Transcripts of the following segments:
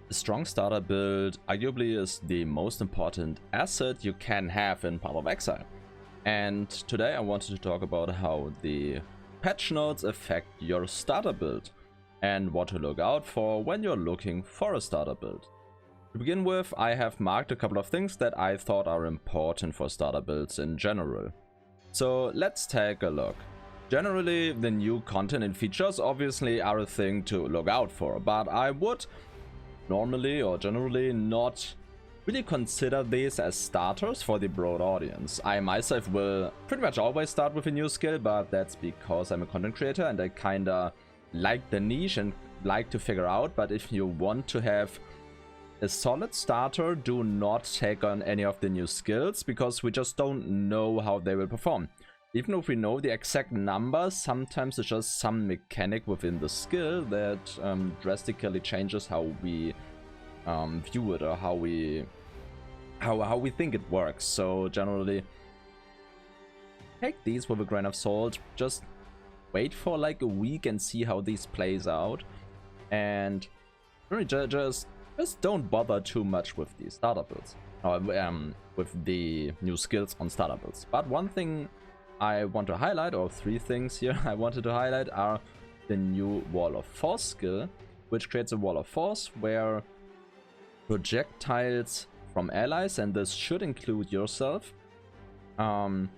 A strong starter build arguably is the most important asset you can have in Path of Exile. And today I wanted to talk about how the patch notes affect your starter build and what to look out for when you're looking for a starter build. To begin with, I have marked a couple of things that I thought are important for starter builds in general. So let's take a look. Generally, the new content and features obviously are a thing to look out for, but I would normally or generally not really consider these as starters for the broad audience. I myself will pretty much always start with a new skill, but that's because I'm a content creator and I kinda like the niche and like to figure out. But if you want to have a solid starter, do not take on any of the new skills because we just don't know how they will perform. Even if we know the exact numbers, sometimes it's just some mechanic within the skill that drastically changes how we view it or how we think it works. So generally, take these with a grain of salt. Just wait for like a week and see how these plays out, and really just don't bother too much with the starter builds or with the new skills on starter builds. But one thing I want to highlight, or three things here I wanted to highlight, are the new Wall of Force skill, which creates a wall of force where projectiles from allies, and this should include yourself, collide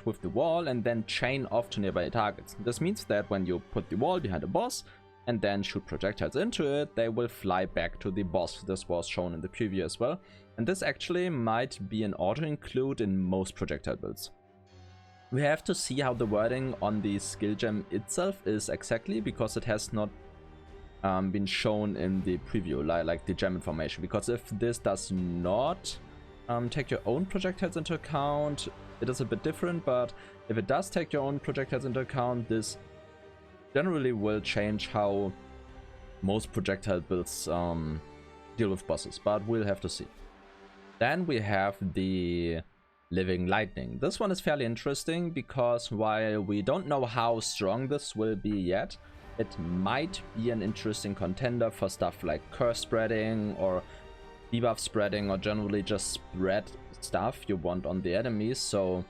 with the wall and then chain off to nearby targets. This means that when you put the wall behind a boss and then shoot projectiles into it, they will fly back to the boss. This was shown in the preview as well. And this actually might be an auto-include in most projectile builds. We have to see how the wording on the skill gem itself is exactly, because it has not been shown in the preview, like the gem information. Because if this does not take your own projectiles into account, it is a bit different. But if it does take your own projectiles into account, this generally will change how most projectile builds deal with bosses, but we'll have to see. Then we have the Living Lightning. This one is fairly interesting because while we don't know how strong this will be yet, it might be an interesting contender for stuff like curse spreading or debuff spreading, or generally just spread stuff you want on the enemies. So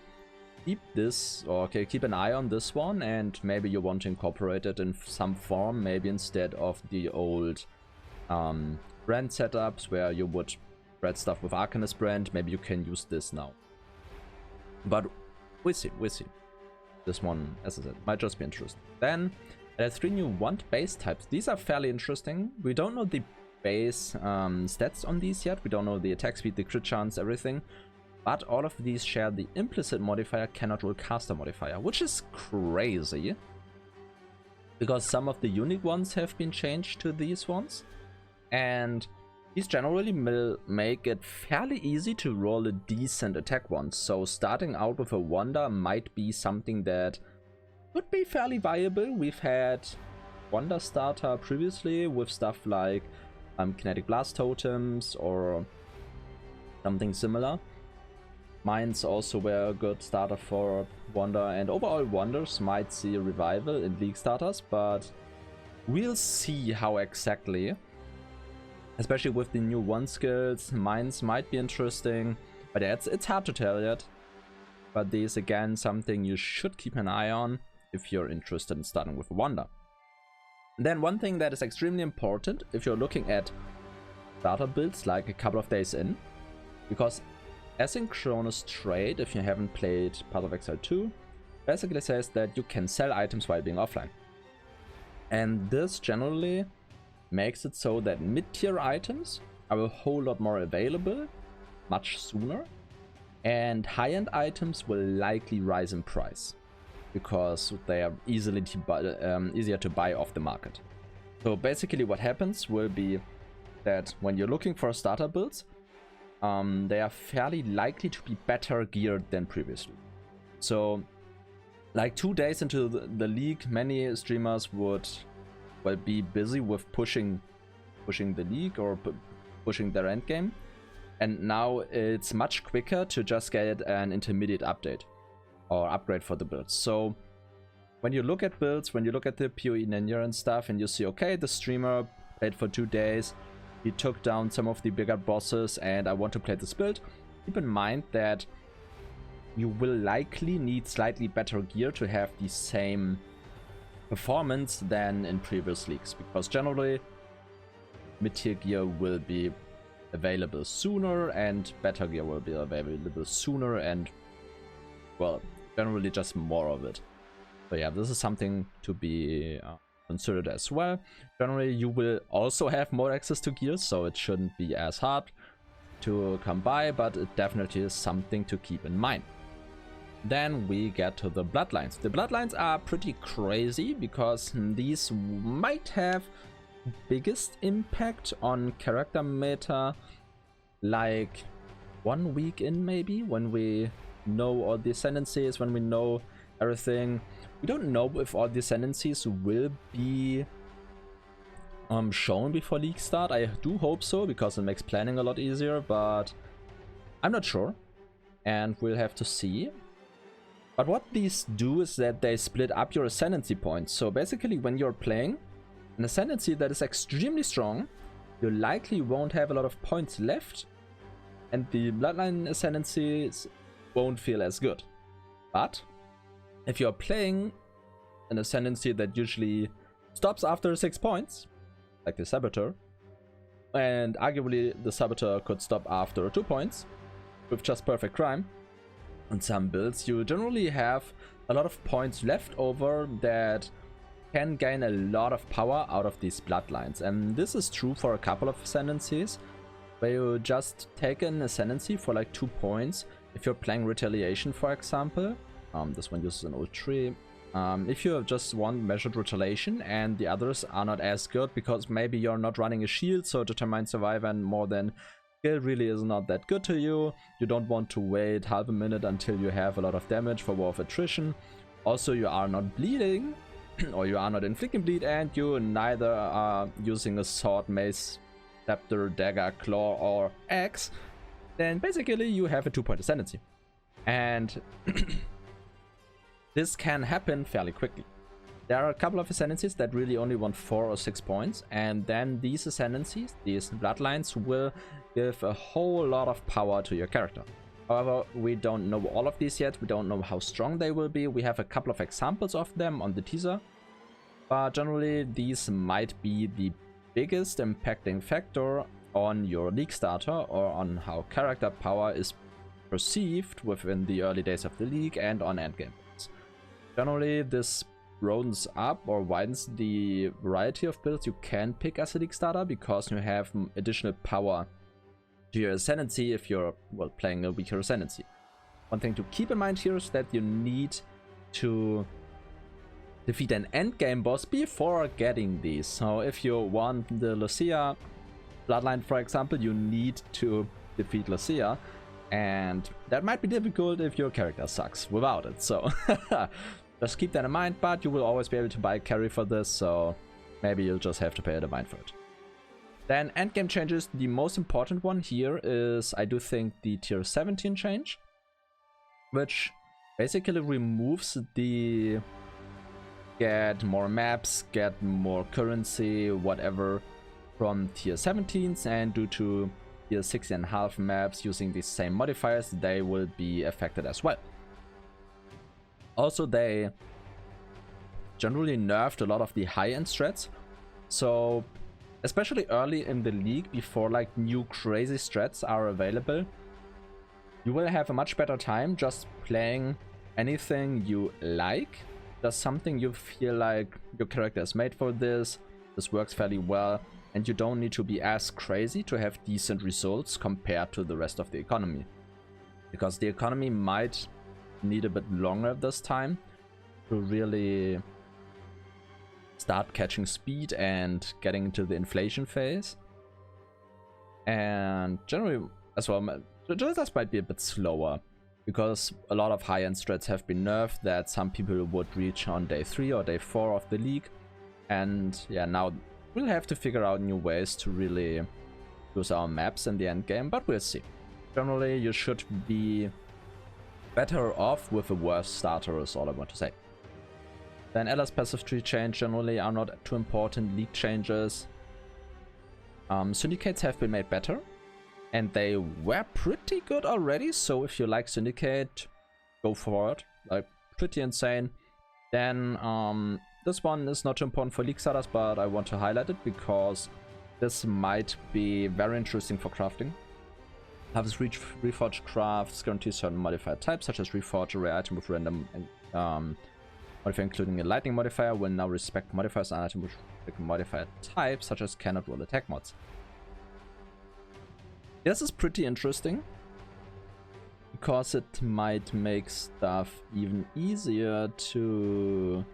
keep an eye on this one, and maybe you want to incorporate it in some form, maybe instead of the old brand setups where you would spread stuff with Arcanist brand. Maybe you can use this now, but we'll see. This one, as I said, might just be interesting. Then there are 3 new wand base types. These are fairly interesting. We don't know the base stats on these yet. We don't know the attack speed, the crit chance, everything. But all of these share the implicit modifier cannot roll caster modifier, which is crazy, because some of the unique ones have been changed to these ones, and these generally will make it fairly easy to roll a decent attack once. So starting out with a wonder might be something that could be fairly viable. We've had wonder starter previously with stuff like kinetic blast totems or something similar. Mines also were a good starter for wonder, and overall wonders might see a revival in league starters, but we'll see how exactly. Especially with the new one skills, mines might be interesting, but yeah, it's hard to tell yet. But these, again, something you should keep an eye on if you're interested in starting with wonder. And then one thing that is extremely important if you're looking at starter builds like a couple of days in, because asynchronous trade, if you haven't played Path of Exile 2, basically says that you can sell items while being offline. And this generally makes it so that mid-tier items are a whole lot more available much sooner, and high-end items will likely rise in price because they are easier to buy off the market. So basically what happens will be that when you're looking for starter builds, they are fairly likely to be better geared than previously. So like 2 days into the league, many streamers would be busy with pushing the league or pushing their endgame, and now it's much quicker to just get an intermediate update or upgrade for the build. So when you look at builds, when you look at the PoE Ninja and stuff, and you see, okay, the streamer played for 2 days, he took down some of the bigger bosses, and I want to play this build, keep in mind that you will likely need slightly better gear to have the same performance than in previous leagues, because generally mid-tier gear will be available sooner and better gear will be available sooner, and well, generally just more of it. So yeah, this is something to be considered as well. Generally you will also have more access to gears, so it shouldn't be as hard to come by, but it definitely is something to keep in mind. Then we get to the bloodlines. The bloodlines are pretty crazy because these might have biggest impact on character meta like 1 week in, maybe, when we know all the ascendancies, when we know everything. We don't know if all the ascendancies will be shown before league start. I do hope so, because it makes planning a lot easier, but I'm not sure, and we'll have to see. But what these do is that they split up your ascendancy points. So basically, when you're playing an ascendancy that is extremely strong, you likely won't have a lot of points left, and the bloodline ascendancies won't feel as good. But if you're playing an ascendancy that usually stops after 6 points, like the Saboteur, and arguably the Saboteur could stop after 2 points with just perfect crime, on some builds you generally have a lot of points left over that can gain a lot of power out of these bloodlines. And this is true for a couple of ascendancies, where you just take an ascendancy for like 2 points. If you're playing Retaliation, for example, this one uses an old tree. If you have just one measured retaliation and the others are not as good because maybe you're not running a shield, so Determined Survivor and more than skill really is not that good to you. You don't want to wait half a minute until you have a lot of damage for War of Attrition. Also, you are not bleeding or you are not inflicting bleed, and you neither are using a sword, mace, scepter, dagger, claw or axe. Then basically you have a 2-point ascendancy. And this can happen fairly quickly. There are a couple of ascendancies that really only want 4 or 6 points, and then these ascendancies, these bloodlines, will give a whole lot of power to your character. However, we don't know all of these yet. We don't know how strong they will be. We have a couple of examples of them on the teaser, but generally these might be the biggest impacting factor on your league starter, or on how character power is perceived within the early days of the league and on endgame. Generally, this broadens up or widens the variety of builds you can pick as a league starter, because you have additional power to your ascendancy if you're, well, playing a weaker ascendancy. One thing to keep in mind here is that you need to defeat an endgame boss before getting these. So if you want the Lucia bloodline, for example, you need to defeat Lucia, and that might be difficult if your character sucks without it. So just keep that in mind, but you will always be able to buy carry for this, so maybe you'll just have to pay a divine for it. Then endgame changes. The most important one here is, I do think, the tier 17 change, which basically removes the get more maps, get more currency, whatever, from tier 17s, and due to tier 6.5 maps using these same modifiers, they will be affected as well. Also, they generally nerfed a lot of the high-end strats, so especially early in the league, before like new crazy strats are available, you will have a much better time just playing anything you like, just something you feel like your character is made for this works fairly well, and you don't need to be as crazy to have decent results compared to the rest of the economy. Because the economy might need a bit longer this time to really start catching speed and getting into the inflation phase. And generally as well, just might be a bit slower, because a lot of high-end strats have been nerfed that some people would reach on day 3 or day 4 of the league. And yeah, now we'll have to figure out new ways to really use our maps in the end game, but we'll see. Generally, you should be better off with a worse starter, is all I want to say. Then Ella's passive tree change generally are not too important. League changes. Syndicates have been made better. And they were pretty good already. So if you like Syndicate, go for it. Like, pretty insane. Then this one is not too important for League starters, but I want to highlight it because this might be very interesting for crafting. Harvest Reforged crafts guarantees certain modifier types, such as Reforge, a rare item with random modifier, including a lightning modifier, will now respect modifiers on item with modifier types, such as cannot roll attack mods. This is pretty interesting, because it might make stuff even easier to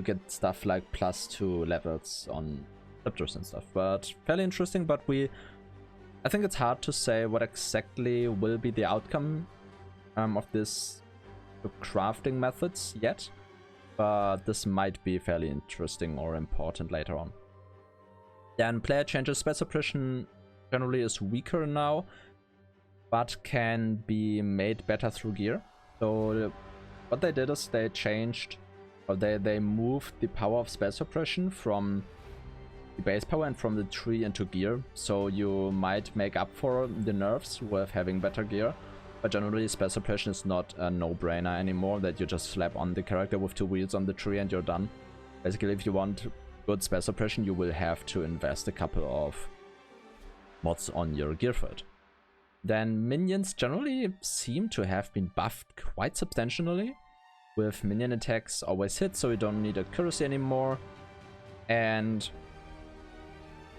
get stuff like +2 levels on scepters and stuff. But fairly interesting, but I think it's hard to say what exactly will be the outcome of this crafting methods yet, but this might be fairly interesting or important later on. Then player changes. Spell suppression generally is weaker now, but can be made better through gear. So what they did is they changed, or they moved the power of spell suppression from the base power and from the tree into gear. So you might make up for the nerfs with having better gear. But generally spell suppression is not a no-brainer anymore, that you just slap on the character with 2 wheels on the tree and you're done. Basically, if you want good spell suppression, you will have to invest a couple of mods on your gear for it. Then minions generally seem to have been buffed quite substantially, with minion attacks always hit, so you don't need accuracy anymore. And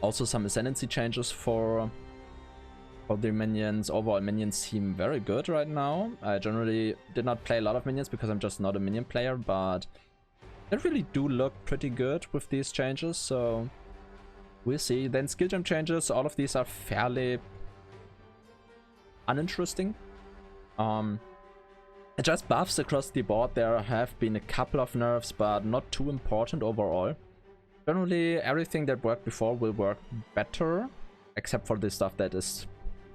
also some ascendancy changes for the minions. Overall, minions seem very good right now. I generally did not play a lot of minions because I'm just not a minion player, but they really do look pretty good with these changes, so we'll see. Then skill gem changes, all of these are fairly uninteresting. Just buffs across the board. There have been a couple of nerfs, but not too important overall. Generally, everything that worked before will work better, except for the stuff that is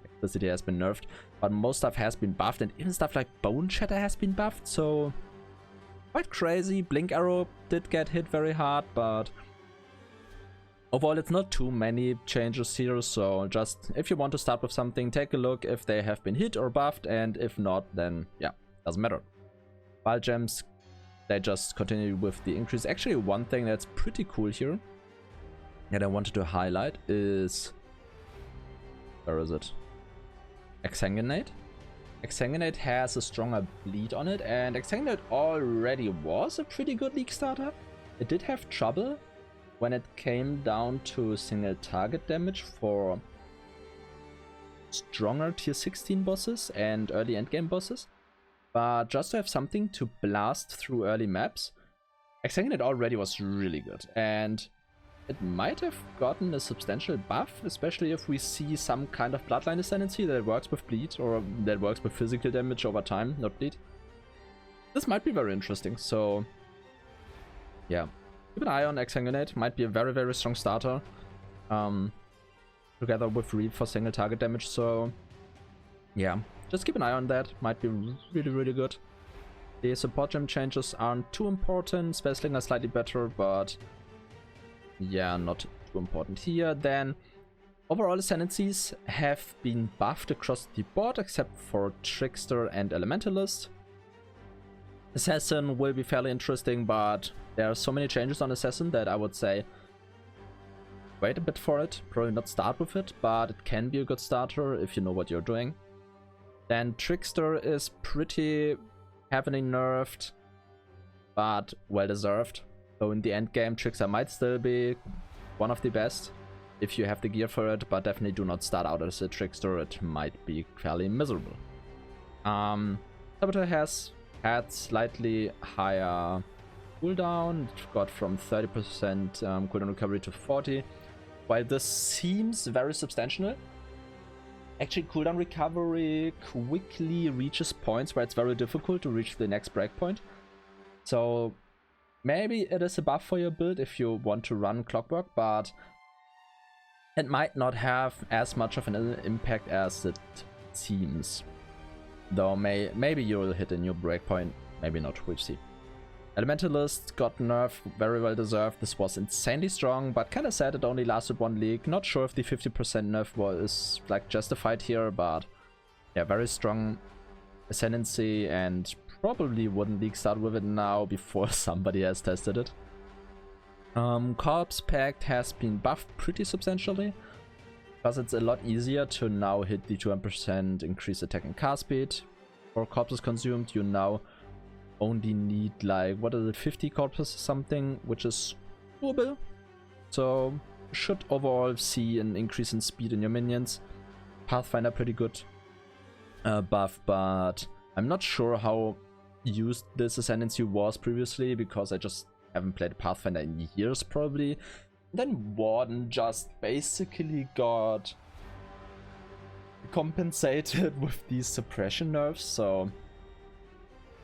explicitly has been nerfed. But most stuff has been buffed, and even stuff like Bone Shatter has been buffed, so quite crazy. Blink Arrow did get hit very hard, but overall it's not too many changes here, so just if you want to start with something, take a look if they have been hit or buffed, and if not, then yeah, doesn't matter. Bile Gems, they just continue with the increase. Actually, one thing that's pretty cool here that I wanted to highlight is, where is it? Exsanguinate. Exsanguinate has a stronger bleed on it, and Exsanguinate already was a pretty good League starter. It did have trouble when it came down to single target damage for stronger tier 16 bosses and early endgame bosses. But just to have something to blast through early maps, Exsanguinate already was really good, and it might have gotten a substantial buff, especially if we see some kind of bloodline ascendancy that works with bleed, or that works with physical damage over time, not bleed. This might be very interesting, so yeah. Keep an eye on Exsanguinate, might be a very, very strong starter, together with Reap for single target damage, so yeah. Just keep an eye on that, might be really, really good. The support gem changes aren't too important, Spellslinger is slightly better, but yeah, not too important here. Then overall ascendancies have been buffed across the board except for Trickster and Elementalist. Assassin will be fairly interesting, but there are so many changes on Assassin that I would say wait a bit for it, probably not start with it, but it can be a good starter if you know what you're doing. Then Trickster is pretty heavily nerfed, but well deserved. So in the end game, Trickster might still be one of the best if you have the gear for it, but definitely do not start out as a Trickster. It might be fairly miserable. Saboteur has had slightly higher cooldown. It got from 30% cooldown recovery to 40. While this seems very substantial, actually cooldown recovery quickly reaches points where it's very difficult to reach the next breakpoint. So maybe it is a buff for your build if you want to run Clockwork, but it might not have as much of an impact as it seems. Though maybe you'll hit a new breakpoint, maybe not, we'll see. Elementalist got nerfed, very well deserved. This was insanely strong, but kinda sad it only lasted 1 league. Not sure if the 50% nerf was like justified here, but yeah, very strong ascendancy, and probably wouldn't league start with it now before somebody has tested it. Corpse Pact has been buffed pretty substantially, because it's a lot easier to now hit the 200% increased attack and cast speed. For corpses consumed, you now only need like, what is it, 50 corpses or something, which is doable. So should overall see an increase in speed in your minions. Pathfinder pretty good buff, but I'm not sure how used this ascendancy was previously, because I just haven't played Pathfinder in years probably. Then Warden just basically got compensated with these suppression nerfs, so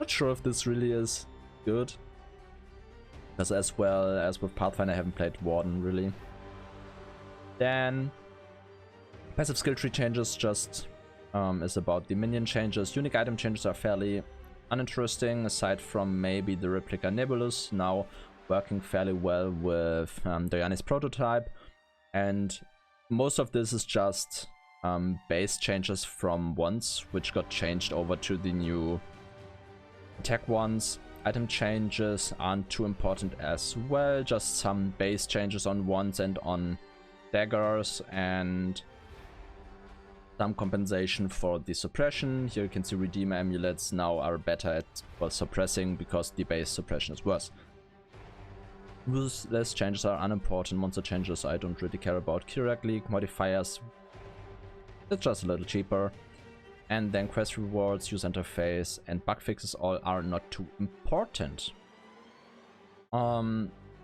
not sure if this really is good. Because as well as with Pathfinder I haven't played Warden really. Then passive skill tree changes just is about the minion changes. Unique item changes are fairly uninteresting, aside from maybe the replica Nebulus now working fairly well with Diana's prototype, and most of this is just base changes from ones which got changed over to the new attack ones. Item changes aren't too important as well, just some base changes on ones and on daggers, and some compensation for the suppression. Here you can see Redeemer amulets now are better at suppressing because the base suppression is worse. Useless changes are unimportant. Monster changes I don't really care about. Kirak League modifiers, it's just a little cheaper. And then quest rewards, user interface, and bug fixes all are not too important.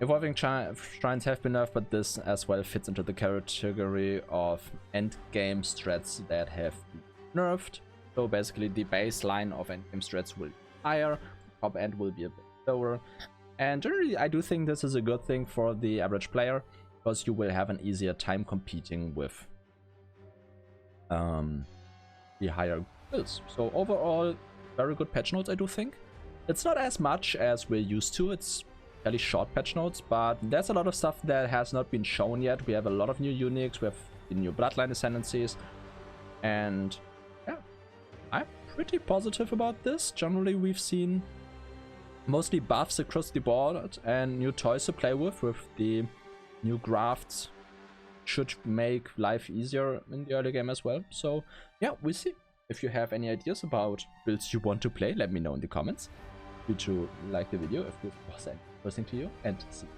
Evolving shrines have been nerfed, but this as well fits into the category of end game strats that have been nerfed. So basically the baseline of end game strats will be higher, top end will be a bit lower. And generally I do think this is a good thing for the average player, because you will have an easier time competing with the higher builds. So overall, very good patch notes I do think. It's not as much as we're used to, it's fairly short patch notes, but there's a lot of stuff that has not been shown yet. We have a lot of new uniques, we have the new bloodline ascendancies, and yeah, I'm pretty positive about this. Generally we've seen mostly buffs across the board and new toys to play with the new grafts. Should make life easier in the early game as well. So yeah, we'll see. If you have any ideas about builds you want to play, let me know in the comments. You too like the video if this was interesting to you, and see you.